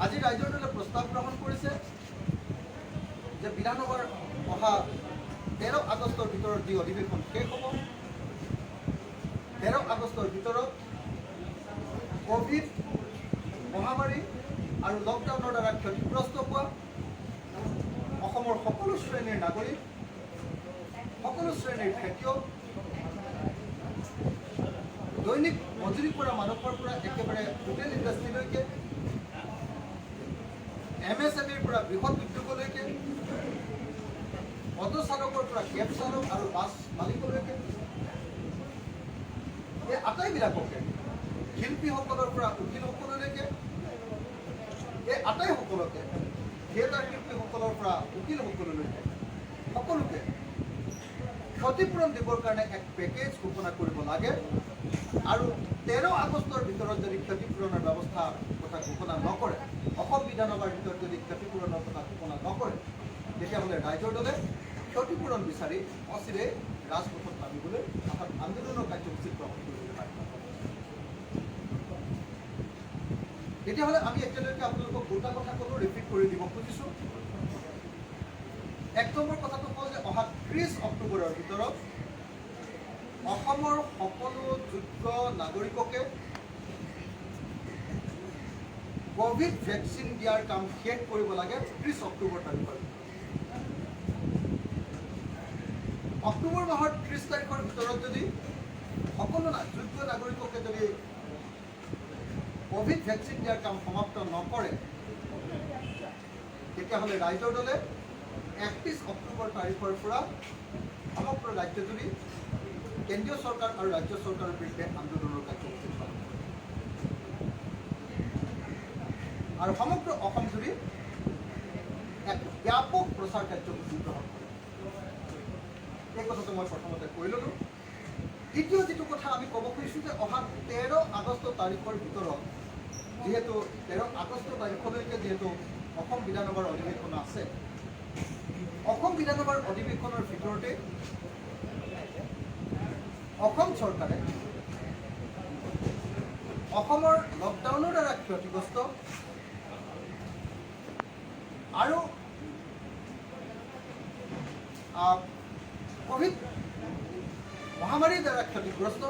আজি ৰাইজৰ দলে প্ৰস্তাৱ গ্ৰহণ কৰিছে যে বিধানসভাৰ অহা 13 আগষ্টৰ ভিতৰত যি অধিৱেশন শেষ হ'ব 13 আগষ্টৰ ভিতৰত কোভিড মহামাৰী আৰু লকডাউনৰ দ্বাৰা ক্ষতিগ্ৰস্ত হোৱা অসমৰ সকলো শ্ৰেণীৰ নাগৰিক সকলো শ্ৰেণীৰ খেতিয়ক দৈনিক মজুৰি কৰা মানুহৰ পৰা একেবাৰে হোটেল ইণ্ডাষ্ট্ৰীলৈকে MSMEৰ পৰা বৃহৎ উদ্যোগলৈকে অটো চালকৰ পৰা কেব চালক আৰু বাছ মালিকলৈকে এই আটাইবিলাককে শিল্পীসকলৰ পৰা উকিলসকললৈকে এই আটাইসকলকে থিয়েটাৰ শিল্পীসকলৰ পৰা উকিলসকললৈকে সকলোকে ক্ষতিপূৰণ দিবৰ কাৰণে এক পেকেজ ঘোষণা কৰিব লাগে আৰু 13 আগষ্টৰ ভিতৰত যদি ক্ষতিপূৰণৰ ব্যৱস্থা কথা ঘোষণা নকৰে অসম বিধানসভাৰ ভিতৰত যদি ক্ষতিপূৰণৰ কথা ঘোষণা নকৰে তেতিয়াহ'লে ৰাইজৰ দলে ক্ষতিপূৰণ বিচাৰি অচিৰে ৰাজপথত নামিবলৈ অৰ্থাৎ আন্দোলনৰ কাৰ্যসূচী গ্ৰহণ কৰিবলৈ পাৰে। তেতিয়াহ'লে আমি একেলগে আপোনালোকক দুটা কথা ক'লো ৰিপিট কৰি দিব খুজিছোঁ। এক নম্বৰ কথাটো হ'ল যে অহা 30 অক্টোবৰৰ ভিতৰত অসমৰ সকলো যোগ্য নাগৰিককে কোভিড ভেকচিন দিয়াৰ কাম শেষ কৰিব লাগে 30 অক্টোবৰ তাৰিখৰ। অক্টোবৰ মাহৰ 30 তাৰিখৰ ভিতৰত যদি সকলো যোগ্য নাগৰিককে যদি কোভিড ভেকচিন দিয়াৰ কাম সমাপ্ত নকৰে তেতিয়াহ'লে ৰাইজৰ দলে 31 অক্টোবৰ তাৰিখৰ পৰা সমগ্ৰ ৰাজ্যজুৰি কেন্দ্ৰীয় চৰকাৰ আৰু ৰাজ্য চৰকাৰৰ বিৰুদ্ধে আন্দোলনৰ কাৰ্যসূচী পালন কৰে আৰু সমগ্ৰ অসমজুৰি এক ব্যাপক প্ৰচাৰ কাৰ্যসূচী গ্ৰহণ কৰে। এই কথাটো মই প্ৰথমতে কৈ ল'লোঁ। দ্বিতীয় যিটো কথা আমি ক'ব খুজিছোঁ যে অহা 13 আগষ্ট তাৰিখৰ ভিতৰত যিহেতু 13 আগষ্ট তাৰিখলৈকে যিহেতু অসম বিধানসভাৰ অধিৱেশন আছে অসম বিধানসভাৰ অধিৱেশনৰ ভিতৰতে অসম চৰকাৰে অসমৰ লকডাউনৰ দ্বাৰা ক্ষতিগ্ৰস্ত আৰু কোভিড মহামাৰীৰ দ্বাৰা ক্ষতিগ্ৰস্ত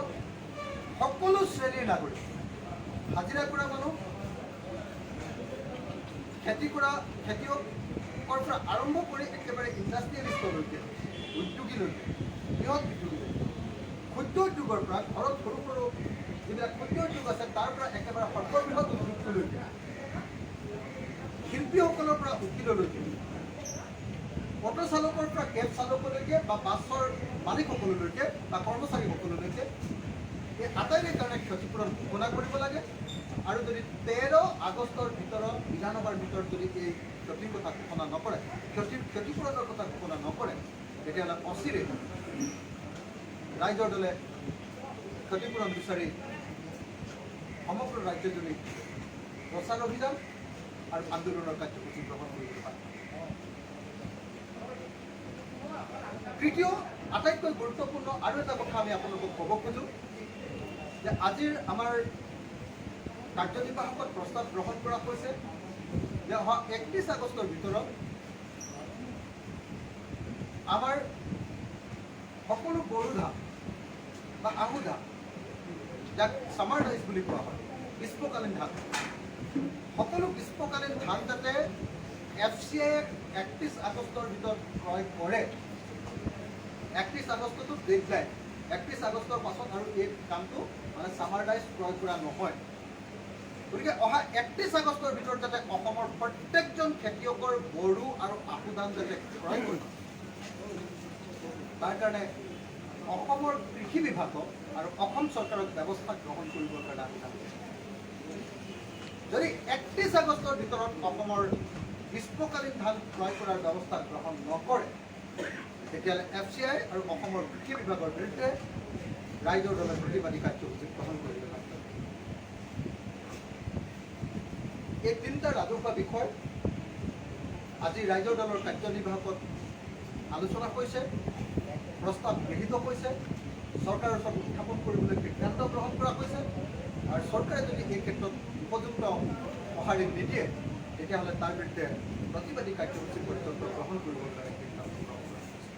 সকলো শ্ৰেণীৰ নাগৰিক হাজিৰা কৰা মানুহ খেতি কৰা খেতিয়কৰ পৰা আৰম্ভ কৰি একেবাৰে ইণ্ডাষ্ট্ৰিয়েলিষ্টলৈকে উদ্যোগীলৈকে বৃহৎ উদ্যোগীলৈকে ক্ষুদ্ৰ উদ্যোগৰ পৰা ঘৰত সৰু সৰু যিবিলাক ক্ষুদ্ৰ উদ্যোগ আছে তাৰ পৰা একেবাৰে সৰ্ববৃহৎ উদ্যোগটোলৈকে শিল্পীসকলৰ পৰা উকিললৈকে অটো চালকৰ পৰা কেব চালকলৈকে বা বাছৰ মালিকসকললৈকে বা কৰ্মচাৰীসকললৈকে এই আটাইৰে কাৰণে ক্ষতিপূৰণ ঘোষণা কৰিব লাগে আৰু যদি 13 আগষ্টৰ ভিতৰত বিধানসভাৰ ভিতৰত যদি এই ক্ষতিৰ কথা ঘোষণা নকৰে ক্ষতিপূৰণৰ কথা ঘোষণা নকৰে তেতিয়াহ'লে অচিৰে ৰাইজৰ দলে ক্ষতিপূৰণ বিচাৰি সমগ্ৰ ৰাজ্যজুৰি প্ৰচাৰ অভিযান আৰু আন্দোলনৰ কাৰ্যসূচী গ্ৰহণ কৰিব পাৰে। তৃতীয় আটাইতকৈ গুৰুত্বপূৰ্ণ আৰু এটা কথা আমি আপোনালোকক ক'ব খোজোঁ যে আজিৰ আমাৰ কাৰ্যনিৰ্বাহকত প্ৰস্তাৱ গ্ৰহণ কৰা হৈছে যে অহা 31 আগষ্টৰ ভিতৰত আমাৰ সকলো বড়ো ধান বা আহু ধান যাক ছামাৰ ৰাইচ বুলি কোৱা হয় গ্ৰীষ্মকালীন ধান সকলো গ্ৰীষ্মকালীন ধান যাতে FCI 31 আগষ্টৰ ভিতৰত ক্ৰয় কৰে 31 আগষ্টটো ডেডলাইন 31 আগষ্টৰ পাছত আৰু এই কামটো মানে ছামাৰ ৰাইচ ক্ৰয় কৰা নহয়। গতিকে অহা 31 আগষ্টৰ ভিতৰত যাতে অসমৰ প্ৰত্যেকজন খেতিয়কৰ বড়ো আৰু আহু ধান যাতে ক্ৰয় কৰিব তাৰ কাৰণে অসমৰ কৃষি বিভাগক আৰু অসম চৰকাৰক ব্যৱস্থা গ্ৰহণ কৰিবৰ কাৰণে আমি যদি 31 আগষ্টৰ ভিতৰত অসমৰ গ্ৰীষ্মকালীন ধান ক্ৰয় কৰাৰ ব্যৱস্থা গ্ৰহণ নকৰে তেতিয়াহ'লে FCI আৰু অসমৰ কৃষি বিভাগৰ বিৰুদ্ধে ৰাইজৰ দলে প্ৰতিবাদী কাৰ্যসূচী গ্ৰহণ কৰিব লাগে। এই তিনিটা ৰাজহুৱা বিষয় আজি ৰাইজৰ দলৰ কাৰ্যনিৰ্বাহকত আলোচনা হৈছে প্ৰস্তাৱ গৃহীত হৈছে চৰকাৰৰ ওচৰত উত্থাপন কৰিবলৈ সিদ্ধান্ত গ্ৰহণ কৰা হৈছে আৰু চৰকাৰে যদি এই ক্ষেত্ৰত উপযুক্ত সঁহাৰি নিদিয়ে তেতিয়াহ'লে তাৰ বিৰুদ্ধে প্ৰতিবাদী কাৰ্যসূচী পৰ্যন্ত গ্ৰহণ কৰিবৰ কাৰণে সিদ্ধান্ত গ্ৰহণ কৰা হৈছে।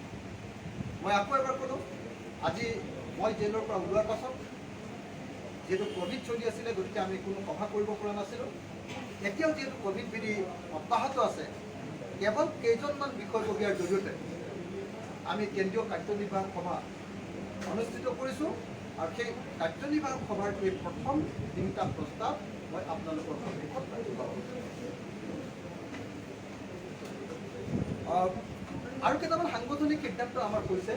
মই আকৌ এবাৰ ক'লোঁ, আজি মই জেলৰ পৰা ওলোৱাৰ পাছত যিহেতু ক'ভিড চলি আছিলে, গতিকে আমি কোনো সভা কৰিব পৰা নাছিলোঁ। এতিয়াও যিহেতু ক'ভিড বিধি অব্যাহত আছে, কেৱল কেইজনমান বিষয়ববীয়াৰ জৰিয়তে আমি কেন্দ্ৰীয় কাৰ্যনিৰ্বাহক সভা অনুষ্ঠিত কৰিছোঁ আৰু সেই কাৰ্যনিৰ্বাহক সভাৰ এই প্ৰথম 3টা প্ৰস্তাৱ মই আপোনালোকৰ সন্মুখত ৰাখিব। আৰু কেইটামান সাংগঠনিক সিদ্ধান্ত আমাৰ হৈছে,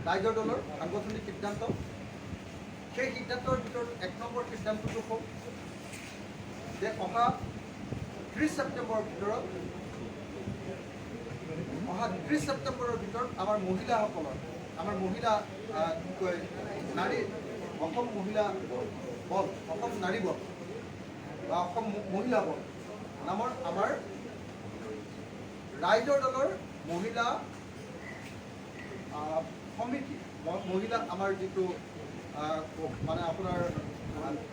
ৰাইজৰ দলৰ সাংগঠনিক সিদ্ধান্ত। সেই সিদ্ধান্তৰ ভিতৰত 1 নম্বৰ সিদ্ধান্তটো হ'ল যে অহা 30 ছেপ্টেম্বৰৰ ভিতৰত আমাৰ মহিলাসকলৰ, আমাৰ মহিলা নাৰী, অসম মহিলা বল, অসম নাৰী বল বা অসম মহিলা বল নামৰ আমাৰ ৰাইজৰ দলৰ মহিলা সমিতি, মহিলা আমাৰ যিটো মানে আপোনাৰ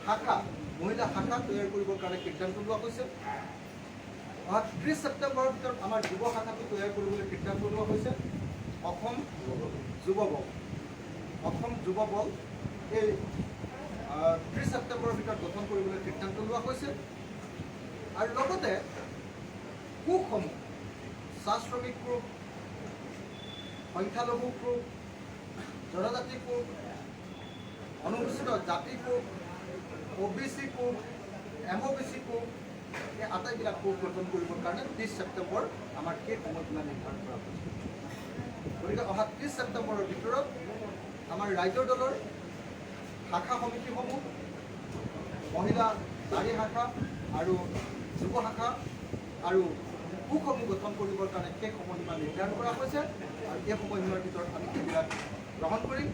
শাখা, মহিলা শাখা তৈয়াৰ কৰিবৰ কাৰণে সিদ্ধান্ত লোৱা হৈছে। অহা 30 ছেপ্টেম্বৰৰ ভিতৰত আমাৰ যুৱ শাখাটো তৈয়াৰ কৰিবলৈ সিদ্ধান্ত লোৱা হৈছে। অসম যুৱ বল, অসম যুৱ বল এই 30 ছেপ্টেম্বৰৰ ভিতৰত গঠন কৰিবলৈ সিদ্ধান্ত লোৱা হৈছে। আৰু লগতে কোষসমূহ, চাহ শ্ৰমিক কোষ, সংখ্যালঘু কোষ, জনজাতি কোষ, অনুসূচিত জাতি কোষ, OBC কোষ, MOBC কোষ, এই আটাইবিলাক কোষ গঠন কৰিবৰ কাৰণে 30 ছেপ্টেম্বৰ আমাৰ সেই সময়সীমা নিৰ্ধাৰণ কৰা হৈছে। গতিকে অহা 30 ছেপ্টেম্বৰৰ ভিতৰত আমাৰ ৰাইজৰ দলৰ শাখা সমিতিসমূহ, মহিলা নাৰী শাখা আৰু যুৱ শাখা আৰু কোষসমূহ গঠন কৰিবৰ কাৰণে সেই সময়সীমা নিৰ্ধাৰণ কৰা হৈছে আৰু এই সময়সীমাৰ ভিতৰত আমি সেইবিলাক গ্ৰহণ কৰিম।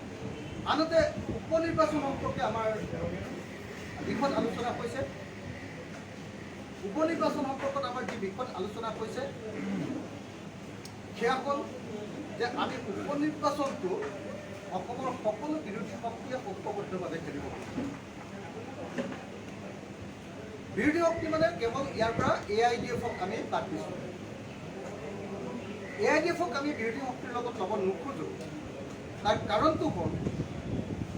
আনহাতে উপ নিৰ্বাচন সম্পৰ্কে আমাৰ বিশদ আলোচনা হৈছে। উপ নিৰ্বাচন সম্পৰ্কত আমাৰ যি বিশদ আলোচনা হৈছে সেয়া হ'ল যে আমি উপ নিৰ্বাচনটো অসমৰ সকলো বিৰোধী শক্তিয়ে ঐক্যবদ্ধভাৱে খেলিব। বিৰোধী শক্তি মানে কেৱল ইয়াৰ পৰা AIDF-ক আমি বাদ দিছোঁ। AIDF-ক আমি বিৰোধী শক্তিৰ লগত ল'ব নোখোজোঁ। তাৰ কাৰণটো হ'ল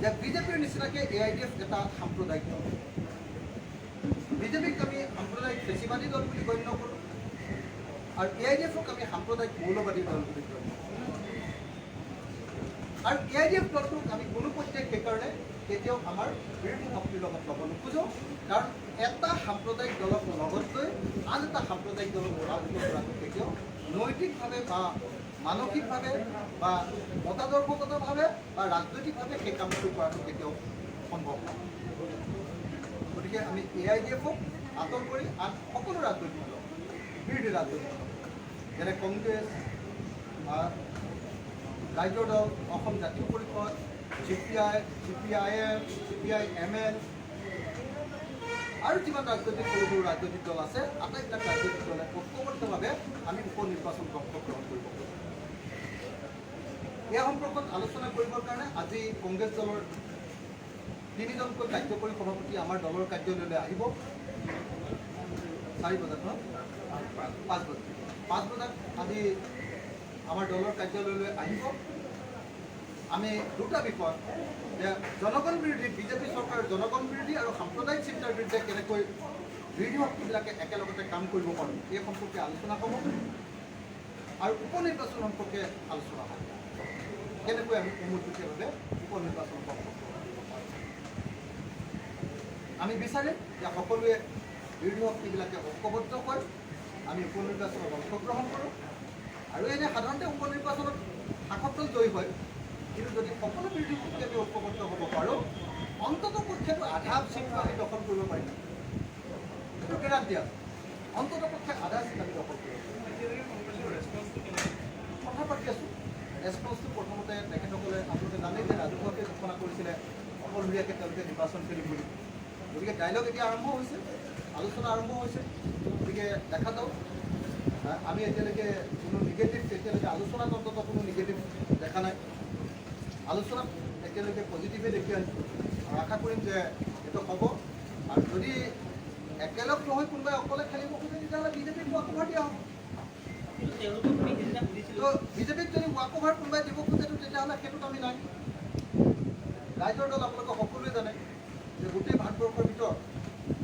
যে বিজেপিৰ নিচিনাকৈ AIDF এটা সাম্প্ৰদায়িক দল। বিজেপিক আমি সাম্প্ৰদায়িক ফেচিবাদী দল বুলি গণ্য কৰোঁ আৰু AIDF-ক আমি সাম্প্ৰদায়িক মৌলবাদী দল বুলি গণ্য কৰোঁ। আৰু AIDF দলটোক আমি কোনো পৰ্যায়ত সেইকাৰণে কেতিয়াও আমাৰ বিৰোধী শক্তিৰ লগত ল'ব নোখোজোঁ, কাৰণ এটা সাম্প্ৰদায়িক দলক লগত লৈ আন এটা সাম্প্ৰদায়িক দলক পৰাভূত কৰাটো কেতিয়াও নৈতিকভাৱে বা মানসিকভাৱে বা মতাদৰ্শগতভাৱে বা ৰাজনৈতিকভাৱে সেই কামটো কৰাটো কেতিয়াও সম্ভৱ নহয়। গতিকে আমি AIDF-ক আঁতৰ কৰি আন সকলো ৰাজনৈতিক দল, বিৰোধী ৰাজনৈতিক দল যেনে কংগ্ৰেছ, ৰাইজৰ দল, অসম জাতীয় পৰিষদ, CPI, CPIM, CPI-ML আৰু যিমান ৰাজনৈতিক সৰু সৰু ৰাজনৈতিক দল আছে, আটাইবিলাক ৰাজনৈতিক দলে ঐক্যবদ্ধভাৱে আমি উপ নিৰ্বাচনত অংশগ্ৰহণ কৰিব পাৰোঁ। এই সম্পৰ্কত আলোচনা কৰিবৰ কাৰণে আজি কংগ্ৰেছ দলৰ 3জনকৈ কাৰ্যকৰী সভাপতি আমাৰ দলৰ কাৰ্যালয়লৈ আহিব। 4 বজাত ন? 5 বজাত আজি আমাৰ দলৰ কাৰ্যালয়লৈ আহিব। আমি দুটা বিষয়, যে জনগণ বিৰোধী, বিজেপি চৰকাৰৰ জনগণ বিৰোধী আৰু সাম্প্ৰদায়িক চিন্তাৰ বিৰুদ্ধে কেনেকৈ বিৰোধী শক্তিবিলাকে একেলগতে কাম কৰিব পাৰোঁ এই সম্পৰ্কে আলোচনা হ'ব আৰু উপ নিৰ্বাচন সম্পৰ্কে আলোচনা হ'ব। কেনেকৈ আমি উন্মুক্তভাৱে উপ নিৰ্বাচনত অংশগ্ৰহণ কৰিব পাৰোঁ। আমি বিচাৰিম যে সকলোৱে বিৰোধী শক্তিবিলাকে ঐক্যবদ্ধ হৈ আমি উপ নিৰ্বাচনত অংশগ্ৰহণ কৰোঁ। আৰু এনে সাধাৰণতে উপ নিৰ্বাচনত শাসকদল জয়ী হয়, কিন্তু যদি সকলো বিৰোধী শক্তি আমি ঐক্যবদ্ধ হ'ব পাৰোঁ, অন্ততঃ পক্ষেতো আধা চিটটো আমি দখল কৰিব পাৰিম। সেইটো গেৰাণ্টি আছে। অন্ততঃ পক্ষে আধা চিট আমি দখল কৰিব পাৰিম। কথা পাতি আছোঁ। ৰেছপন্সটো প্ৰথমতে তেখেতসকলে আপোনালোকে জানে যে ৰাজহুৱাকৈ ঘোষণা কৰিছিলে অকলশৰীয়াকৈ তেওঁলোকে নিৰ্বাচন খেলিম বুলি। গতিকে ডাইলগ এতিয়া আৰম্ভ হৈছে, আলোচনা আৰম্ভ হৈছে। গতিকে দেখা যাওক, আমি এতিয়ালৈকে কোনো নিগেটিভ, এতিয়ালৈকে আলোচনাত অন্ততঃ কোনো নিগেটিভ দেখা নাই। আলোচনাত এতিয়ালৈকে পজিটিভে দেখি আছোঁ আৰু আশা কৰিম যে এইটো হ'ব। আৰু যদি একেলগ নহয় কোনোবাই অকলে খেলিব খোজে তেতিয়াহ'লে বিজেপিক ৱাক অভাৰ দিয়া হ'ব। তো বিজেপিক যদি ৱাক অভাৰ কোনোবাই দিব খোজে তেতিয়াহ'লে সেইটোত আমি নাই। ৰাইজৰ দল আপোনালোকে সকলোৱে জানে যে গোটেই ভাৰতবৰ্ষৰ ভিতৰত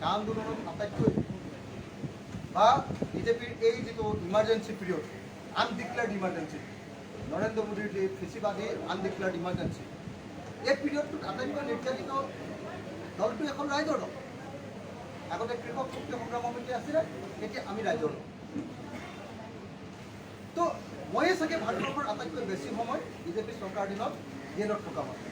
কা আন্দোলনত আটাইতকৈ বা বিজেপিৰ এই যিটো ইমাৰ্জেঞ্চি পিৰিয়ড, আনডিক্লেয়াৰ্ড ইমাৰ্জেঞ্চি, নৰেন্দ্ৰ মোদীৰ যি ফেচিবাদী আনডিক্লেয়াৰ্ড ইমাৰ্জেঞ্চি, এই পিৰিয়ডটোত আটাইতকৈ নিৰ্যাতিত দলটো এখন ৰাইজৰ দল। আগতে কৃষক শক্তি সংগ্ৰাম সমিতি আছিলে, এতিয়া আমি ৰাইজৰ দল। তো ময়ে চাগে ভাৰতবৰ্ষৰ আটাইতকৈ বেছি সময় বিজেপি চৰকাৰ দিনত জেলত থকা মানুহ।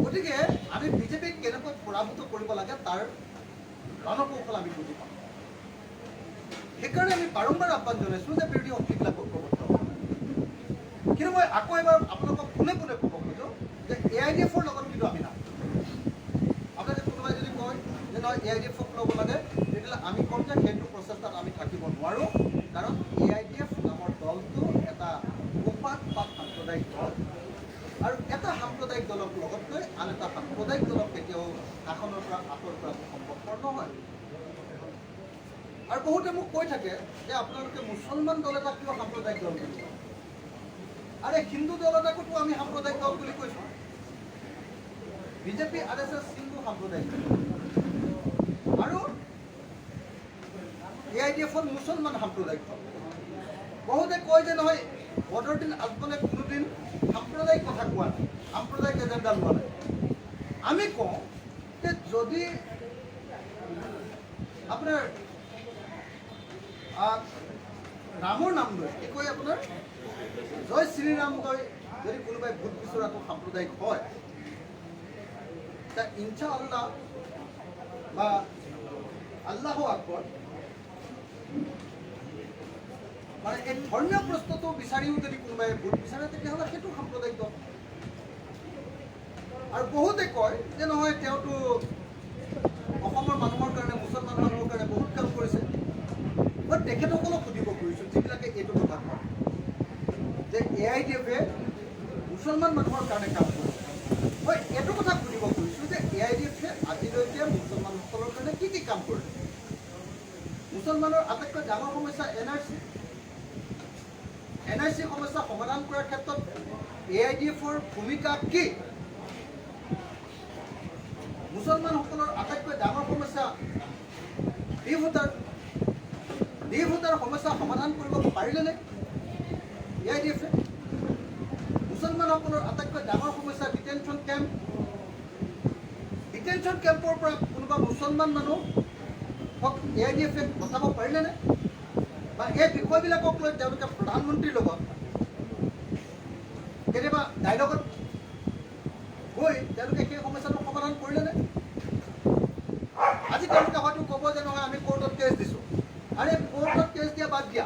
গতিকে আমি বিজেপিক কেনেকৈ পৰাভূত কৰিব লাগে তাৰ ৰণকৌশল আমি বুজি পাওঁ। সেইকাৰণে আমি বাৰম্বাৰ আহ্বান জনাইছোঁ যে বিৰোধী শক্তিবিলাক ঐক্যবদ্ধ হ'ব। কিন্তু মই আকৌ এবাৰ আপোনালোকক পোনে পোনে ক'ব খোজোঁ যে AIDF-ৰ লগত কিন্তু আমি নাই। আপোনালোকে কোনোবাই যদি কয় যে নহয় AIDF-ক ল'ব লাগে, তেতিয়াহ'লে আমি ক'ম যে সেইটো প্ৰচেষ্টাত আমি থাকিব নোৱাৰোঁ। কাৰণ AIDF নামৰ দলটো এটা উপাত সাম্প্ৰদায়িক দল, আৰু এটা সাম্প্ৰদায়িক দলক লগত লৈ আন এটা সাম্প্ৰদায়িক দলক কেতিয়াও শাসনৰ পৰা আঁতৰ কৰাটো সম্ভৱপৰ নহয়। আৰু বহুতে মোক কৈ থাকে যে আপোনালোকে মুছলমান দল এটা কিয় সাম্প্ৰদায়িক দল বুলি কয়? আৰে হিন্দু দল এটাকোতো আমি সাম্প্ৰদায়িক দল বুলি কৈছোঁ। বিজেপি RSS হিন্দু সাম্প্ৰদায়িক দল, আৰু AIDF-ত মুছলমান সাম্প্ৰদায়িক দল। বহুতে কয় যে নহয় বদৰুদ্দিন আজমলে কোনোদিন সাম্প্ৰদায়িক কথা কোৱা নাই, সাম্প্ৰদায়িক এজেণ্ডা লোৱা নাই। আমি কওঁ যে যদি আপোনাৰ ৰামৰ নাম লৈ একোৱে আপোনাৰ জয় শ্ৰীৰাম লৈ যদি কোনোবাই ভোট বিচৰাটো সাম্প্ৰদায়িক হয়, তা ইনশা আল্লাহ বা আল্লাহ আকবৰ মানে এই ধৰ্মীয় প্ৰশ্নটো বিচাৰিও যদি কোনোবাই ভোট বিচাৰে তেতিয়াহ'লে সেইটো সাম্প্ৰদায়িক দল। আৰু বহুতে কয় যে নহয় তেওঁতো অসমৰ মানুহৰ কাৰণে, মুছলমান মানুহৰ কাৰণে বহুত কাম কৰিছে। মই তেখেতসকলক সুধিব খুজিছোঁ যিবিলাকে এইটো কথা কয় যে AIDF-এ মুছলমান মানুহৰ কাৰণে কাম কৰিছে। মই এইটো কথা সুধিব খুজিছোঁ যে AIDF-এ আজিলৈকে মুছলমানসকলৰ কাৰণে কি কি কাম কৰিছে? মুছলমানৰ আটাইতকৈ ডাঙৰ সমস্যা NRC সমস্যা সমাধান কৰাৰ ক্ষেত্ৰত AIDF-ৰ ভূমিকা কি? মুছলমানসকলৰ আটাইতকৈ ডাঙৰ সমস্যা ডি ভোটাৰ সমস্যা সমাধান কৰিব পাৰিলেনে AIDF-এ? মুছলমানসকলৰ আটাইতকৈ ডাঙৰ সমস্যা ডিটেনশ্যন কেম্পৰ পৰা কোনোবা মুছলমান মানুহক AIDF-এ বচাব পাৰিলেনে? বা এই বিষয়বিলাকক লৈ তেওঁলোকে প্ৰধানমন্ত্ৰীৰ লগত কেতিয়াবা ডাইলগত গৈ তেওঁলোকে সেই সমস্যাটো সমাধান কৰিলেনে? আজি তেওঁলোকে হয়তো ক'ব যে নহয় আমি কোৰ্টত কেছ দিছোঁ। আৰে কোৰ্টত কেছ দিয়া বাদ দিয়া,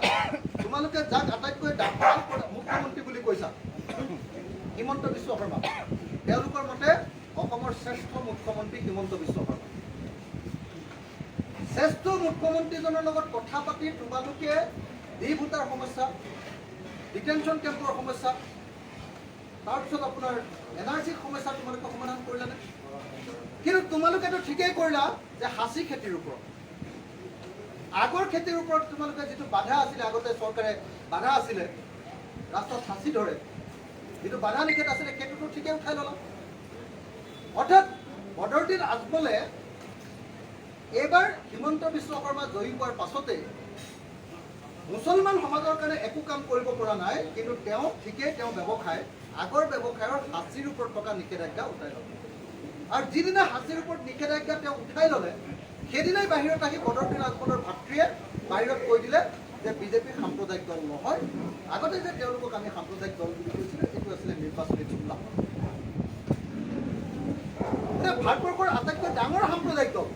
তোমালোকে যাক আটাইতকৈ ডাঙৰ মুখ্যমন্ত্ৰী বুলি কৈছা হিমন্ত বিশ্ব শৰ্মা, তেওঁলোকৰ মতে অসমৰ শ্ৰেষ্ঠ মুখ্যমন্ত্ৰী হিমন্ত বিশ্ব শৰ্মা। শ্ৰেষ্ঠ মুখ্যমন্ত্ৰীজনৰ লগত কথা পাতি তোমালোকে ডি ভোটাৰ সমস্যা, ডিটেনশ্যন কেম্পৰ সমস্যা, তাৰপিছত আপোনাৰ NRC সমস্যা তোমালোকে সমাধান কৰিলানে? কিন্তু তোমালোকেতো ঠিকেই কৰিলা যে সাঁচি খেতিৰ ওপৰত, আগৰ খেতিৰ ওপৰত তোমালোকে যিটো বাধা আছিলে, আগতে চৰকাৰে বাধা আছিলে ৰাস্তাত সাঁচি ধৰে, যিটো বাধা নিষেধ আছিলে সেইটোতো ঠিকেই উঠাই ল'লা। অৰ্থাৎ বদৰুদ্দিন আজমলে এইবাৰ হিমন্ত বিশ্ব শৰ্মা জয়ী হোৱাৰ পাছতে মুছলমান সমাজৰ কাৰণে একো কাম কৰিব পৰা নাই, কিন্তু তেওঁ ঠিকেই তেওঁ ব্যৱসায়, আগৰ ব্যৱসায়ৰ সাঁচিৰ ওপৰত থকা নিষেধাজ্ঞা উঠাই ল'লে। আৰু যিদিনা সাঁচিৰ ওপৰত নিষেধাজ্ঞা তেওঁ উঠাই ল'লে, সেইদিনাই বাহিৰত আহি বদৰুদ্দিন আজমলৰ ভাতৃয়ে বাহিৰত কৈ দিলে যে বিজেপি সাম্প্ৰদায়িক দল নহয়। আগতে যে তেওঁলোকক আমি সাম্প্ৰদায়িক দল বুলি কৈছিলোঁ, এইটো আছিলে নিৰ্বাচনী জুমলা। ভাৰতবৰ্ষৰ আটাইতকৈ ডাঙৰ সাম্প্ৰদায়িক দল,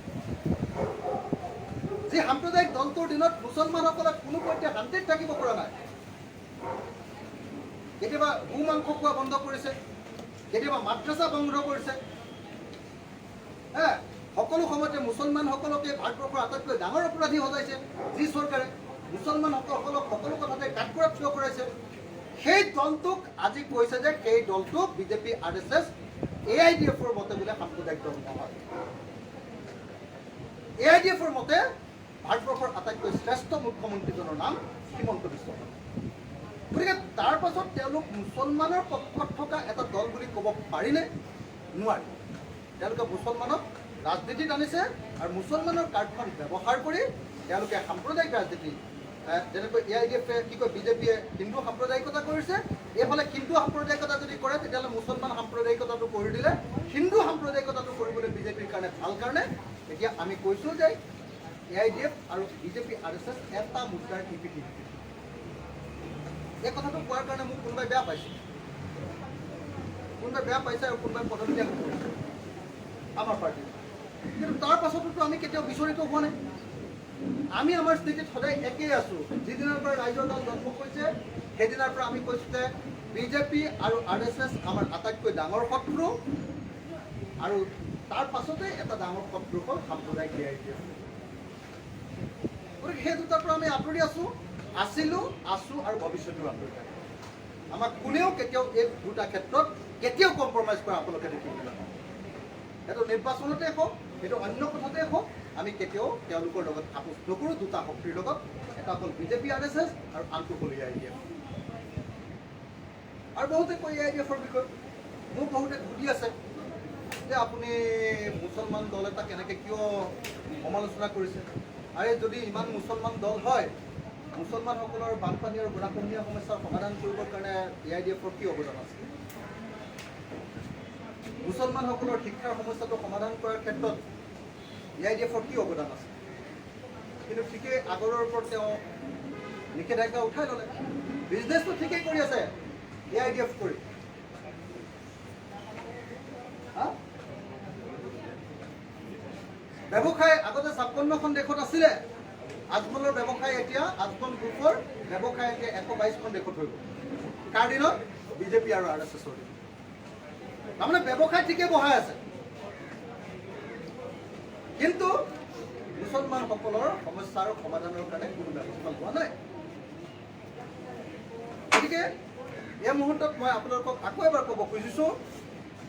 যি সাম্প্ৰদায়িক দলটোৰ দিনত মুছলমানসকলে কোনোপধ্যে শান্তিত থাকিব পৰা নাই। কেতিয়াবা গো মাংস খোৱা বন্ধ কৰিছে, কেতিয়াবা মাদ্ৰাছা বন্ধ কৰিছে। সকলো সময়তে মুছলমানসকলকে ভাৰতবৰ্ষৰ আটাইতকৈ ডাঙৰ অপৰাধী সজাইছে যি চৰকাৰে। মুছলমানসকলক সকলো কথাতে কাঠগড়াত থিয় কৰাইছে। সেই দলটোক আজি কৈছে যে সেই দলটো বিজেপি RSS AIDF-ৰ মতে বোলে সাম্প্ৰদায়িক দল নহয়। AIDFৰ মতে ভাৰতবৰ্ষৰ আটাইতকৈ শ্ৰেষ্ঠ মুখ্যমন্ত্ৰীজনৰ নাম হিমন্ত বিশ্ব শৰ্মা। গতিকে তাৰ পাছত তেওঁলোক মুছলমানৰ পক্ষত থকা এটা দল বুলি ক'ব পাৰিনে? নোৱাৰে। তেওঁলোকে মুছলমানক ৰাজনীতিত আনিছে আৰু মুছলমানৰ কাৰ্ডখন ব্যৱহাৰ কৰি তেওঁলোকে সাম্প্ৰদায়িক ৰাজনীতি, যেনেকৈ AIDFে কি কয় বিজেপিয়ে হিন্দু সাম্প্ৰদায়িকতা কৰিছে, এইফালে হিন্দু সাম্প্ৰদায়িকতা যদি কৰে তেতিয়াহ'লে মুছলমান সাম্প্ৰদায়িকতাটো কৰি দিলে হিন্দু সাম্প্ৰদায়িকতাটো কৰিবলৈ বিজেপিৰ কাৰণে ভাল কাৰণে এতিয়া আমি কৈছোঁ যে AIDF আৰু বিজেপি RSS এটা মুদ্ৰাৰ ইপিঠি। এই কথাটো কোৱাৰ কাৰণে মোক কোনোবাই বেয়া পাইছে, আৰু কোনোবাই পদত্যাগ কৰিছে আমাৰ পাৰ্টিৰ। কিন্তু তাৰ পাছতো আমি কেতিয়াও বিচৰিত হোৱা নাই। আমি আমাৰ স্থিতিত সদায় একেই আছোঁ। যিদিনাৰ পৰা ৰাইজৰ দল জন্ম হৈছে সেইদিনাৰ পৰা আমি কৈছোঁ যে বিজেপি আৰু RSS আমাৰ আটাইতকৈ ডাঙৰ শত্ৰু, আৰু তাৰ পাছতে এটা ডাঙৰ শত্ৰু হ'ল সাম্প্ৰদায়িক AIDF। গতিকে সেই দুটাৰ পৰা আমি আঁতৰি আছোঁ, আছোঁ আৰু ভৱিষ্যতেও আঁতৰি থাকিম। আমাক কোনেও কেতিয়াও এই দুটা ক্ষেত্ৰত কেতিয়াও কম্প্ৰমাইজ কৰা আপোনালোকে দেখিব নাপাব। সেইটো নিৰ্বাচনতে হওক, সেইটো অন্য কথাতে হওক, আমি কেতিয়াও তেওঁলোকৰ লগত আপোচ নকৰোঁ। দুটা শক্তিৰ লগত, এটা হ'ল বিজেপি RSS আৰু আনটো হ'ল AIDF। আৰু বহুতে কয় AIDFৰ বিষয়ে, মোক বহুতে সুধি আছে যে আপুনি মুছলমান দল এটা কেনেকৈ কিয় সমালোচনা কৰিছে, আৰু যদি ইমান মুছলমান দল হয়, মুছলমানসকলৰ বানপানী আৰু গৰাখহনীয়া সমস্যাৰ সমাধান কৰিবৰ কাৰণে AIDFৰ কি অৱদান আছে? মুছলমানসকলৰ শিক্ষাৰ সমস্যাটো সমাধান কৰাৰ ক্ষেত্ৰত AIDFৰ কি অৱদান আছে? কিন্তু ঠিকেই আগৰৰ ওপৰত তেওঁ নিষেধাজ্ঞা উঠাই ল'লে। বিজনেছটো ঠিকেই কৰি আছে AIDF কৰি। ব্যৱসায় আগতে 56খন দেশত আছিলে, আজমলৰ ব্যৱসায় এতিয়া আজমল গ্ৰুপৰ ব্যৱসায় এতিয়া 122খন দেশত হৈ গ'ল। কাৰ দিনত? বিজেপি আৰু RSSৰ দিনত। তাৰমানে ব্যৱসায় ঠিকে বহাই আছে, কিন্তু মুছলমানসকলৰ সমস্যাৰ সমাধানৰ কাৰণে কোনো ব্যৱস্থা লোৱা নাই। গতিকে এই মুহূৰ্তত মই আপোনালোকক আকৌ এবাৰ ক'ব খুজিছোঁ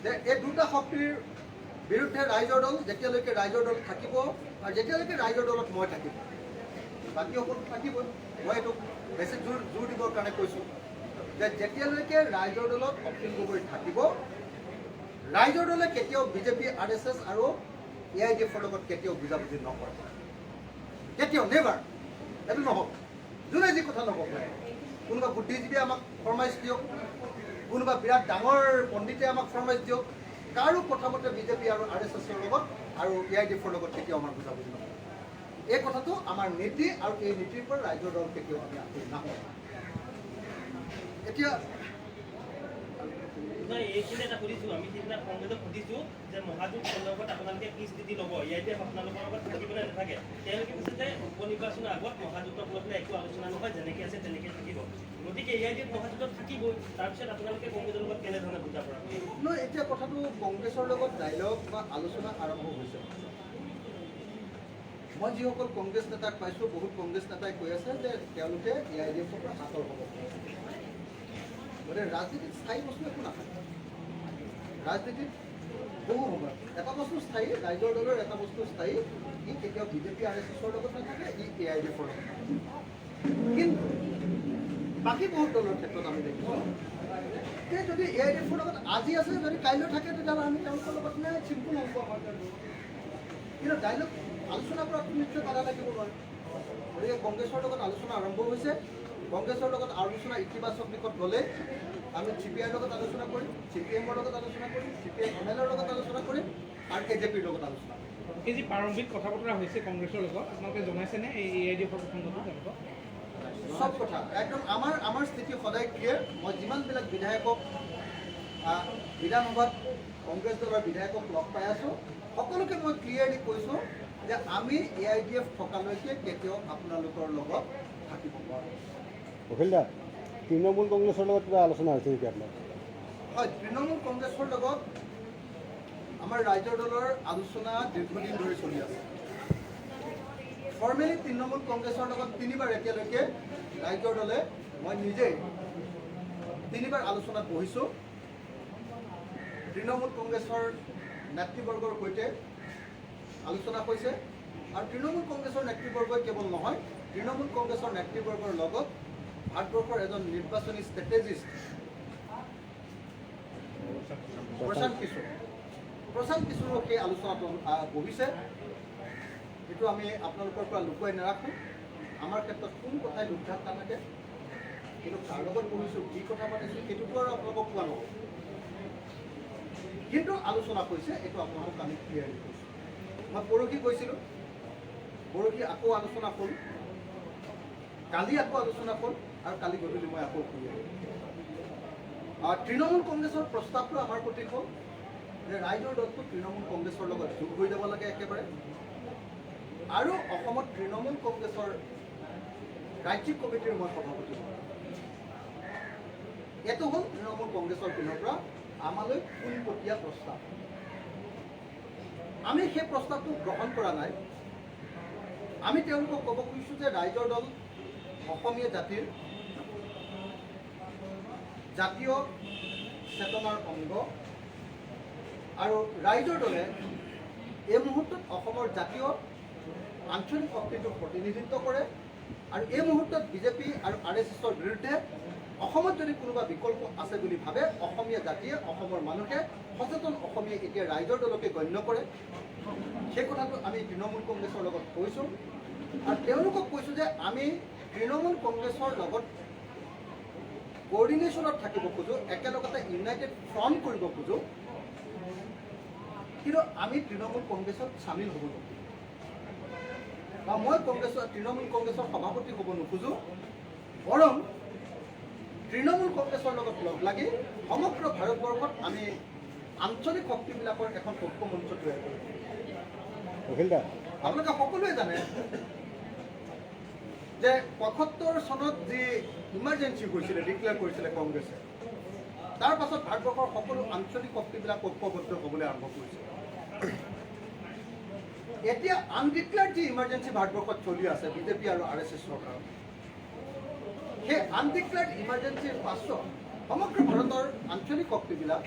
যে এই দুটা শক্তিৰ বিৰুদ্ধে ৰাইজৰ দল, যেতিয়ালৈকে ৰাইজৰ দল থাকিব আৰু যেতিয়ালৈকে ৰাইজৰ দলত মই থাকিব, বাকীসকল থাকিবই। মই এইটো বেছি জোৰ দিবৰ কাৰণে কৈছোঁ যে যেতিয়ালৈকে ৰাইজৰ দলত অখিল গগৈ থাকিব, ৰাইজৰ দলে কেতিয়াও বিজেপি RSS আৰু AIDFৰ লগত কেতিয়াও বুজাবুজি নকৰে, কেতিয়াও নেভাৰ। এইটো নহওক, যোনে যি কথা নকওক। কোনোবা বুদ্ধিজীৱীয়ে আমাক ফৰমাইজ দিয়ক, কোনোবা বিৰাট ডাঙৰ পণ্ডিতে আমাক ফৰমাইজ দিয়ক, কাৰো প্ৰথমতে বিজেপি আৰু RSSৰ লগত আৰু AIDFৰ লগত কেতিয়াও আমাৰ বুজাবুজি নকৰে। এই কথাটো আমাৰ নীতি, আৰু এই নীতিৰ পৰা ৰাইজৰ দল কেতিয়াও আমি আঁতৰি নাহোঁ। এতিয়া এইখিনি এটা সুধিছোঁ, আমি সিদিনা কংগ্ৰেছক সুধিছোঁ যে মহাজোঁট সন্দৰ্ভত আপোনালোকে কি স্থিতি ল'ব, AIDF আপোনালোকৰ লগত থাকিব নে নাথাকে? তেওঁলোকে কৈছে যে উপ নিৰ্বাচনৰ আগত মহাজোঁটক লৈ পেলাই একো আলোচনা নহয়, যেনেকৈ আছে তেনেকৈ থাকিব। গতিকে AIDF মহাজোঁটত থাকিবই, তাৰপিছত আপোনালোকে কংগ্ৰেছৰ লগত কেনেধৰণে বুজা পৰা? নহয়, এতিয়া কথাটো কংগ্ৰেছৰ লগত ডাইলগ বা আলোচনা আৰম্ভ হৈছে। মই যিসকল কংগ্ৰেছ নেতাক পাইছোঁ, বহুত কংগ্ৰেছ নেতাই কৈ আছে যে তেওঁলোকে AIDFৰ পৰা আঁতৰ হ'ব। গতিকে ৰাজনীতিত স্থায়ী বস্তু একো নাথাকে। ৰাজনীতিত বহু সময় এটা বস্তু স্থায়ী, ৰাইজৰ দলৰ এটা বস্তু স্থায়ী, ই কেতিয়াও বিজেপি RSSৰ লগত নাথাকে, ই AIDFৰ লগত নাথাকে। কিন্তু বাকী বহুত দলৰ ক্ষেত্ৰত আমি দেখিছোঁ যে যদি AIDFৰ লগত আজি আছে, যদি কাইলৈ থাকে, তেতিয়াহ'লে আমি তেওঁলোকৰ লগত নাই, চিম্পুল হ'ব আমাৰ। কিন্তু ডাইলগ আলোচনা কৰাটো নিশ্চয় বাধা লাগিব নোৱাৰে। গতিকে কংগ্ৰেছৰ লগত আলোচনা আৰম্ভ হৈছে। কংগ্ৰেছৰ লগত আলোচনা ইতিবাচক দিশত গ'লে আমি CPIৰ লগত আলোচনা কৰিম, CPMৰ লগত আলোচনা কৰিম, CPI-MLৰ লগত আলোচনা কৰিম, আৰু AJPৰ লগত আলোচনা কৰিম। এই যি প্ৰাৰম্ভিক কথা বতৰা হৈছে কংগ্ৰেছৰ লগত, আপোনালোকে জনাইছেনে এই AIDFৰ প্ৰসংগটো তেওঁলোকক? সব কথা একদম আমাৰ স্থিতি সদায় ক্লিয়াৰ। মই যিমানবিলাক বিধায়কক বিধানসভাত কংগ্ৰেছ দলৰ বিধায়কক লগ পাই আছোঁ, সকলোকে মই ক্লিয়াৰলি কৈছোঁ যে আমি AIDF থকালৈকে কেতিয়াও আপোনালোকৰ লগত থাকিব নোৱাৰোঁ। অখিল দা, তৃণমূল কংগ্ৰেছৰ লগত কিবা আলোচনা হৈছে নেকি আপোনাৰ? হয়, তৃণমূল কংগ্ৰেছৰ লগত আমাৰ ৰাইজৰ দলৰ আলোচনা দীৰ্ঘদিন ধৰি চলি আছে। ফৰ্মেলি তৃণমূল কংগ্ৰেছৰ লগত 3বাৰ এতিয়ালৈকে ৰাইজৰ দলে, মই নিজেই 3বাৰ আলোচনাত বহিছোঁ। তৃণমূল কংগ্ৰেছৰ নেতৃবৰ্গৰ সৈতে আলোচনা হৈছে, আৰু তৃণমূল কংগ্ৰেছৰ নেতৃবৰ্গই কেৱল নহয়, তৃণমূল কংগ্ৰেছৰ নেতৃবৰ্গৰ লগত ভাৰতবৰ্ষৰ এজন নিৰ্বাচনী ষ্ট্ৰেটেজিষ্ট প্ৰশান্ত কিশোৰো সেই আলোচনাটো বহিছে। এইটো আমি আপোনালোকৰ পৰা লুকুৱাই নাৰাখোঁ। আমাৰ ক্ষেত্ৰত কোন কথাই লোকঘাত নাথাকে, কিন্তু তাৰ লগত বহিছোঁ, কি কথা পাতিছোঁ সেইটোতো আৰু আপোনালোকক কোৱা নহ'ব। কিন্তু আলোচনা কৰিছে, এইটো আপোনালোকক আমি ক্লিয়াৰলি কৈছোঁ। মই পৰহি কৈছিলোঁ, পৰহি আকৌ আলোচনা হ'ল, কালি আকৌ আলোচনা হ'ল, আৰু কালি গধূলি মই আকৌ কৰি তৃণমূল কংগ্ৰেছৰ প্ৰস্তাৱটো আমাৰ প্ৰতি হ'ল যে ৰাইজৰ দলটো তৃণমূল কংগ্ৰেছৰ লগত যোগ হৈ যাব লাগে একেবাৰে, আৰু অসমত তৃণমূল কংগ্ৰেছৰ ৰাজ্যিক কমিটিৰ মই সভাপতি হ'ম। এইটো হ'ল তৃণমূল কংগ্ৰেছৰ পিনৰ পৰা আমালৈ পোনপটীয়া প্ৰস্তাৱ। আমি সেই প্ৰস্তাৱটো গ্ৰহণ কৰা নাই। আমি তেওঁলোকক ক'ব খুজিছোঁ যে ৰাইজৰ দল অসমীয়া জাতিৰ জাতীয় চেতনাৰ অংগ, আৰু ৰাইজৰ দলে এই মুহূৰ্তত অসমৰ জাতীয় আঞ্চলিক শক্তিটোক প্ৰতিনিধিত্ব কৰে, আৰু এই মুহূৰ্তত বিজেপি আৰু RSSৰ বিৰুদ্ধে অসমত যদি কোনোবা বিকল্প আছে বুলি ভাবে, অসমীয়া জাতিয়ে, অসমৰ মানুহে, সচেতন অসমীয়াই এতিয়া ৰাইজৰ দলকে গণ্য কৰে। সেই কথাটো আমি তৃণমূল কংগ্ৰেছৰ লগত কৈছোঁ, আৰু তেওঁলোকক কৈছোঁ যে আমি তৃণমূল কংগ্ৰেছৰ লগত কোঅৰ্ডিনেশ্যনত থাকিব খোজোঁ, একেলগতে ইউনাইটেড ফ্ৰণ্ট কৰিব খোজোঁ, কিন্তু আমি তৃণমূল কংগ্ৰেছত চামিল হ'ব নোখোজোঁ, বা মই তৃণমূল কংগ্ৰেছৰ সভাপতি হ'ব নোখোজোঁ। বৰং তৃণমূল কংগ্ৰেছৰ লগত লগ লাগি সমগ্ৰ ভাৰতবৰ্ষত আমি আঞ্চলিক শক্তিবিলাকৰ এখন ঐক্য মঞ্চ তৈয়াৰ কৰিম। আপোনালোকে সকলোৱে জানে যে ৭৫ চনত যি ইমাৰ্জেঞ্চি হৈছিলে, ডিক্লেয়াৰ কৰিছিলে কংগ্ৰেছে, তাৰ পাছত ভাৰতবৰ্ষৰ সকলো আঞ্চলিক শক্তিবিলাক ঐক্যবদ্ধ হ'বলৈ আৰম্ভ কৰিছে। এতিয়া আনডিক্লেয়াৰ্ড যি ইমাৰ্জেঞ্চি ভাৰতবৰ্ষত চলি আছে বিজেপি আৰু RSS চৰকাৰ, সেই আনডিক্লেয়াৰ্ড ইমাৰ্জেঞ্চিৰ পাছত সমগ্ৰ ভাৰতৰ আঞ্চলিক শক্তিবিলাক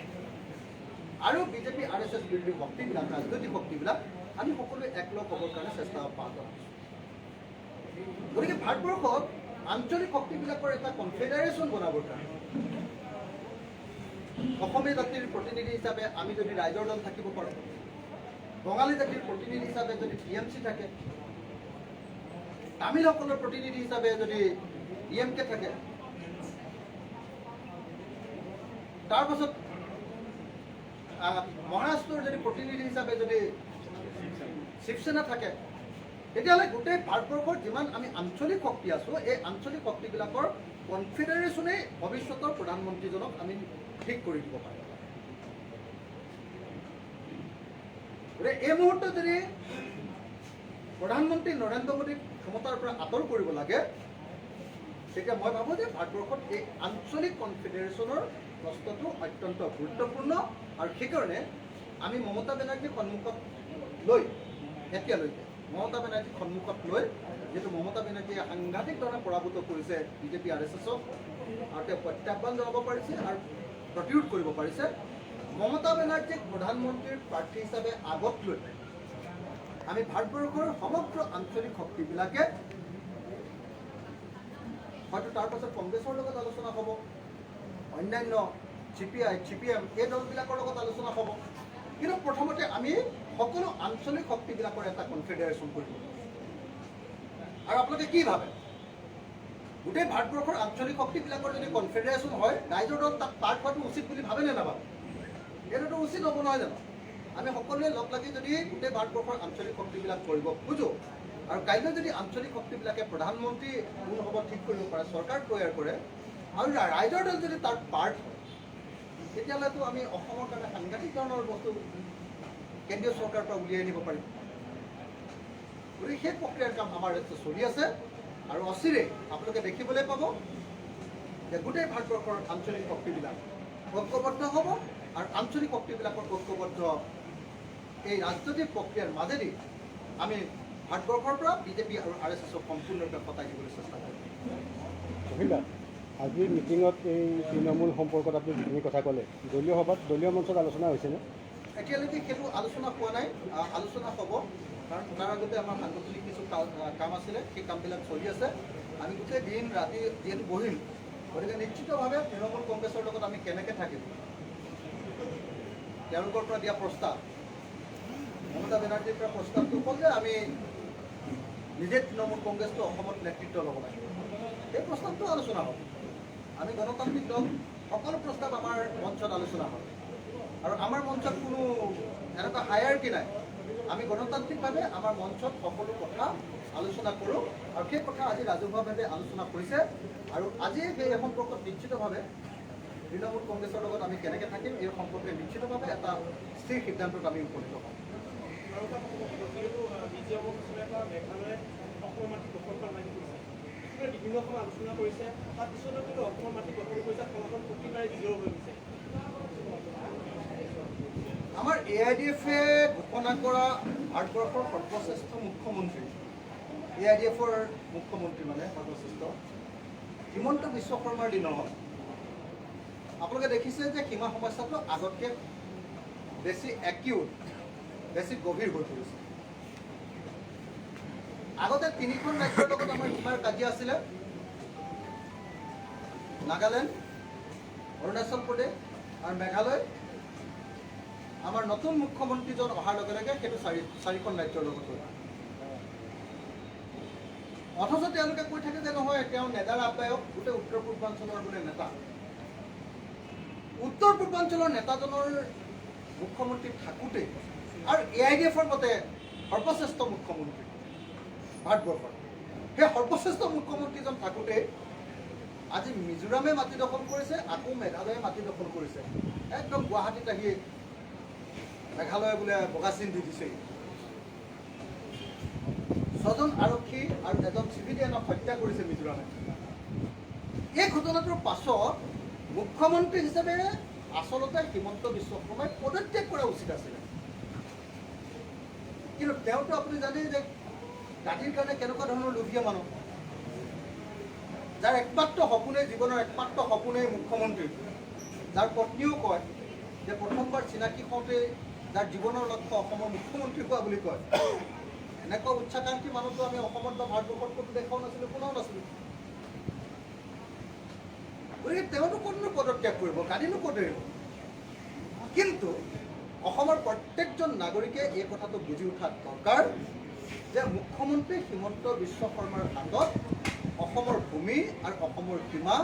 আৰু বিজেপি RSS বিৰোধী শক্তিবিলাক, ৰাজনৈতিক শক্তিবিলাক আমি সকলোৱে একলগ হ'বৰ কাৰণে চেষ্টা অব্যাহত ৰাখিছোঁ। গতিকে ভাৰতবৰ্ষত আঞ্চলিক শক্তিবিলাকৰ এটা কনফেডাৰেশ্যন বনাবৰ কাৰণে অসমীয়া জাতিৰ প্ৰতিনিধি হিচাপে আমি যদি ৰাইজৰ দল থাকিব পাৰোঁ, বঙালী জাতিৰ প্ৰতিনিধি হিচাপে যদি TMC থাকে, তামিলসকলৰ প্ৰতিনিধি হিচাপে যদি DMK থাকে, তাৰপাছত মহাৰাষ্ট্ৰৰ যদি প্ৰতিনিধি হিচাপে যদি শিৱসেনা থাকে, তেতিয়াহ'লে গোটেই ভাৰতবৰ্ষৰ যিমান আমি আঞ্চলিক শক্তি আছোঁ, এই আঞ্চলিক শক্তিবিলাকৰ কনফেডাৰেশ্যনেই ভৱিষ্যতৰ প্ৰধানমন্ত্ৰীজনক আমি ঠিক কৰি দিব পাৰোঁ। গতিকে এই মুহূৰ্তত যদি প্ৰধানমন্ত্ৰী নৰেন্দ্ৰ মোদীক ক্ষমতাৰ পৰা আঁতৰ কৰিব লাগে, তেতিয়া মই ভাবোঁ যে ভাৰতবৰ্ষত এই আঞ্চলিক কনফেডাৰেশ্যনৰ প্ৰশ্নটো অত্যন্ত গুৰুত্বপূৰ্ণ, আৰু সেইকাৰণে আমি মমতা বেনাৰ্জীক সন্মুখত লৈ, এতিয়ালৈকে মমতা বেনাৰ্জীক সন্মুখত লৈ, যিহেতু মমতা বেনাৰ্জীয়ে সাংঘাতিক ধৰণে পৰাভূত কৰিছে বিজেপি RSSক, আৰু তেওঁ প্ৰত্যাহ্বান জনাব পাৰিছে আৰু প্ৰতিৰোধ কৰিব পাৰিছে, মমতা বেনাৰ্জীক প্ৰধানমন্ত্ৰীৰ প্ৰাৰ্থী হিচাপে আগত লৈ আমি ভাৰতবৰ্ষৰ সমগ্ৰ আঞ্চলিক শক্তিবিলাকে হয়তো তাৰ পাছত কংগ্ৰেছৰ লগত আলোচনা হ'ব, অন্যান্য CPI, CPM এই দলবিলাকৰ লগত আলোচনা হ'ব, কিন্তু প্ৰথমতে আমি সকলো আঞ্চলিক শক্তিবিলাকৰ এটা কনফেডাৰেশ্যন কৰিব। আৰু আপোনালোকে কি ভাবে, গোটেই ভাৰতবৰ্ষৰ আঞ্চলিক শক্তিবিলাকৰ যদি কনফেডাৰেশ্যন হয়, ৰাইজৰ দল তাক পাৰ্ট হোৱাটো উচিত বুলি ভাবে নে নাভাবে? এইটোতো উচিত হ'ব নহয় জানো? আমি সকলোৱে লগ লাগি যদি গোটেই ভাৰতবৰ্ষৰ আঞ্চলিক শক্তিবিলাক কৰিব খোজোঁ, আৰু কাইলৈ যদি আঞ্চলিক শক্তিবিলাকে প্ৰধানমন্ত্ৰী কোন হ'ব ঠিক কৰিব পাৰে, চৰকাৰ তৈয়াৰ কৰে, আৰু ৰাইজৰ দল যদি তাৰ পাৰ্ট হয়, তেতিয়াহ'লেতো আমি অসমৰ কাৰণে সাংঘাতিক ধৰণৰ বস্তু কেন্দ্ৰীয় চৰকাৰৰ পৰা উলিয়াই আনিব পাৰিম। গতিকে সেই প্ৰক্ৰিয়াৰ কাম আমাৰ ইয়াত চলি আছে, আৰু অচিৰেই আপোনালোকে দেখিবলৈ পাব যে গোটেই ভাৰতবৰ্ষৰ আঞ্চলিক শক্তিবিলাক ঐক্যবদ্ধ হ'ব, আৰু আঞ্চলিক শক্তিবিলাকৰ ঐক্যবদ্ধ এই ৰাজনৈতিক প্ৰক্ৰিয়াৰ মাজেদি আমি ভাৰতবৰ্ষৰ পৰা বিজেপি আৰু RSSক সম্পূৰ্ণৰূপে হটাই দিবলৈ চেষ্টা কৰিম। আজিৰ মিটিঙত এই তৃণমূল সম্পৰ্কত আপুনি যিখিনি কথা ক'লে, দলীয় সভাত, দলীয় মঞ্চত আলোচনা হৈছেনে? এতিয়ালৈকে সেইটো আলোচনা হোৱা নাই, আলোচনা হ'ব। কাৰণ তাৰ আগতে আমাৰ সাংগঠনিক কিছু কাম আছিলে, সেই কামবিলাক চলি আছে। আমি গোটেই দিন ৰাতি যিহেতু বহিম, গতিকে নিশ্চিতভাৱে তৃণমূল কংগ্ৰেছৰ লগত আমি কেনেকৈ থাকিম, তেওঁলোকৰ পৰা দিয়া প্ৰস্তাৱ, মমতা বেনাৰ্জীৰ পৰা প্ৰস্তাৱটো হ'ল যে আমি নিজে তৃণমূল কংগ্ৰেছটো অসমত নেতৃত্ব ল'ব লাগিব। সেই প্ৰস্তাৱটো আলোচনা হ'ল। আমি গণতান্ত্ৰিক দল, সকলো প্ৰস্তাৱ আমাৰ মঞ্চত আলোচনা হ'ল। আৰু আমাৰ মঞ্চত কোনো এনেকুৱা হায়াৰকি নাই। আমি গণতান্ত্ৰিকভাৱে আমাৰ মঞ্চত সকলো কথা আলোচনা কৰোঁ, আৰু সেই কথা আজি ৰাজহুৱাভাৱে আলোচনা কৰিছে। আৰু আজি সেই সম্পৰ্কত নিশ্চিতভাৱে তৃণমূল কংগ্ৰেছৰ লগত আমি কেনেকৈ থাকিম, এই সম্পৰ্কে নিশ্চিতভাৱে এটা স্থিৰ সিদ্ধান্তত আমি উপনীত হ'ম। বিভিন্ন সময় আলোচনা কৰিছে, তাৰ পিছতো কিন্তু অসমৰ মাটি দখল কৰিছে, ফলাফল প্ৰতিবাৰে জিৰ' হৈ গৈছে। আমাৰ AIDF-এ ঘোষণা কৰা ভাৰতবৰ্ষৰ সৰ্বশ্ৰেষ্ঠ মুখ্যমন্ত্ৰী, AIDF-ৰ মুখ্যমন্ত্ৰী মানে সৰ্বশ্ৰেষ্ঠ হিমন্ত বিশ্ব শৰ্মাৰ দিনত আপোনালোকে দেখিছে যে সীমা সমস্যাটো আগতকৈ বেছি একিউট, বেছি গভীৰ হৈ পৰিছে। আগতে 3খন ৰাজ্যৰ লগত আমাৰ সীমাৰ কাজিয়া আছিলে, নাগালেণ্ড, অৰুণাচল প্ৰদেশ আৰু মেঘালয়। আমাৰ নতুন মুখ্যমন্ত্ৰীজন অহাৰ লগে লগে সেইটো চাৰিখন ৰাজ্যৰ লগত হ'ল। অথচ তেওঁলোকে কৈ থাকে যে নহয়, তেওঁ নেডাৰ আহ্বায়ক, গোটেই উত্তৰ পূৰ্বাঞ্চলৰ বোলে নেতা। উত্তৰ পূৰ্বাঞ্চলৰ নেতাজনৰ মুখ্যমন্ত্ৰী থাকোঁতে আৰু AIDF-ৰ মতে সৰ্বশ্ৰেষ্ঠ মুখ্যমন্ত্ৰী ভাৰতবৰ্ষৰ, সেই সৰ্বশ্ৰেষ্ঠ মুখ্যমন্ত্ৰীজন থাকোঁতে আজি মিজোৰামে মাটি দখল কৰিছে, আকৌ মেঘালয়ে মাটি দখল কৰিছে। একদম গুৱাহাটীত আহি মেঘালয়ে বোলে বগা চিন দি দিছে। 6জন আৰক্ষী আৰু 1জন চিভিলিয়ানক হত্যা কৰিছে মিজোৰামে। এই ঘটনাটোৰ পাছত মুখ্যমন্ত্ৰী হিচাপে আচলতে হিমন্ত বিশ্ব শৰ্মাই পদত্যাগ কৰা উচিত আছিলে। কিন্তু তেওঁতো আপুনি জানে যে দাঁতিৰ কাৰণে কেনেকুৱা ধৰণৰ লোভীয়া মানুহ, যাৰ একমাত্ৰ সপোনে, জীৱনৰ একমাত্ৰ সপোনে মুখ্যমন্ত্ৰী, যাৰ পত্নীও কয় যে প্ৰথমবাৰ চিনাকি হওঁতে যাৰ জীৱনৰ লক্ষ্য অসমৰ মুখ্যমন্ত্ৰী হোৱা বুলি কয়। এনেকুৱা উচ্চাকাংক্ষী মানুহটো আমি অসমত বা ভাৰতবৰ্ষত ক'তো দেখাও নাছিলোঁ, শুনাও নাছিলোঁ। গতিকে তেওঁতো ক'তনো পদত্যাগ কৰিব, গাড়ীনো ক'ত এৰিব। কিন্তু অসমৰ প্ৰত্যেকজন নাগৰিকে এই কথাটো বুজি উঠা দৰকাৰ যে মুখ্যমন্ত্ৰী হিমন্ত বিশ্ব শৰ্মাৰ হাতত অসমৰ ভূমি আৰু অসমৰ সীমা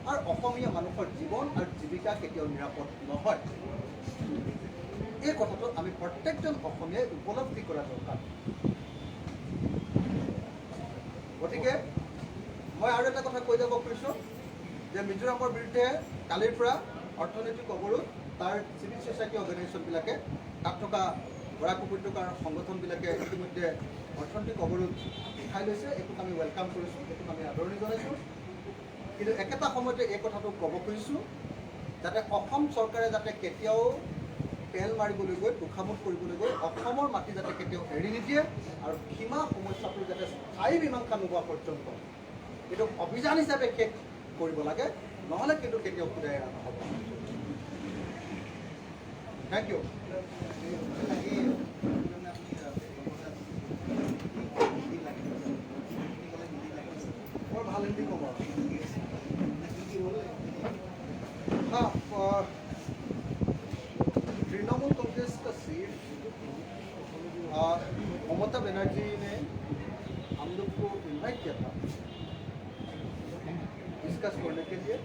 আৰু অসমীয়া মানুহৰ জীৱন আৰু জীৱিকা কেতিয়াও নিৰাপদ নহয়। এই কথাটো আমি প্ৰত্যেকজন অসমীয়াই উপলব্ধি কৰা দৰকাৰ। গতিকে মই আৰু এটা কথা কৈ যাব খুজিছোঁ যে মিজোৰামৰ বিৰুদ্ধে কালিৰ পৰা অৰ্থনৈতিক অৱৰোধ, তাৰ চিভিল ছ'চাইটি অৰ্গেনাইজেশ্যনবিলাকে, তাত থকা বৰাক উপত্যকাৰ সংগঠনবিলাকে ইতিমধ্যে অৰ্থনৈতিক অৱৰোধ উঠাই লৈছে। এইটোক আমি ৱেলকাম কৰিছোঁ, এইটোক আমি আদৰণি জনাইছোঁ। কিন্তু একেটা সময়তে এই কথাটো ক'ব খুজিছোঁ যাতে অসম চৰকাৰে যাতে কেতিয়াও তেল মাৰিবলৈ গৈ, তোষামোদ কৰিবলৈ গৈ অসমৰ মাটি যাতে কেতিয়াও এৰি নিদিয়ে, আৰু সীমা সমস্যাটোৰ যাতে স্থায়ী মীমাংসা নোহোৱা পৰ্যন্ত এইটো অভিযান হিচাপে শেষ কৰিব লাগে, নহ'লে কিন্তু কেতিয়াও ঘূৰাই এৰা নহ'ব। Thank you. বৰ ভাল হিন্দী ক'ব। हाँ, तृणमूल कांग्रेस का सीट ममता बनर्जी ने हम लोग को इन्वाइट किया था डिस्कस करने के लिए।